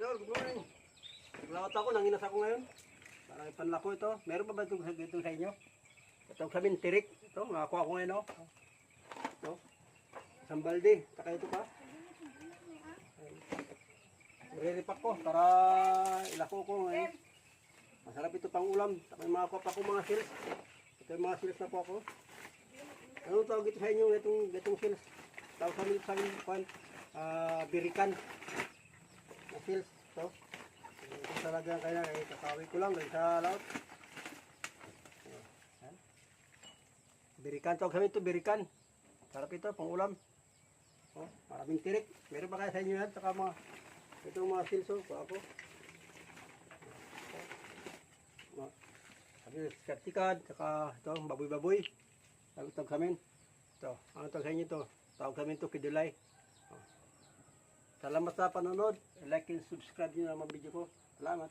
idol, good morning. Naglawat ako, nanginas ako ngayon. Parang ipanlako ito. Meron pa ba itong sa inyo? Itong sabihin, tirik. Ito, nakakuha ko ngayon, no? Ito. Sambaldi. Taka ito pa. Nire-repack ko para ilako ko ngayon. Masarap ito pang ulam. May makakuha pa ako mga sales. Ito yung mga sales na po ako. Anong tawag ito sa inyo, itong sales? Tawag sa amin, birikan. Na sales. Ito. Ito talaga ang kanya. Kakawin ko lang sa laot. Birikan. Tawag sa amin ito, birikan. Sarap ito, pang ulam. Oh, maraming tirik. Meron pa kaya sa inyo yan? Saka mga, itong mga sales ako. Sabi, sikat-sikat, saka ito, baboy-baboy. Sabi, tawag sa amin. Ito, ang tawag sa inyo ito. Tawag sa amin ito, kidulay. Salamat sa panonood. Like and subscribe nyo naman video ko. Salamat.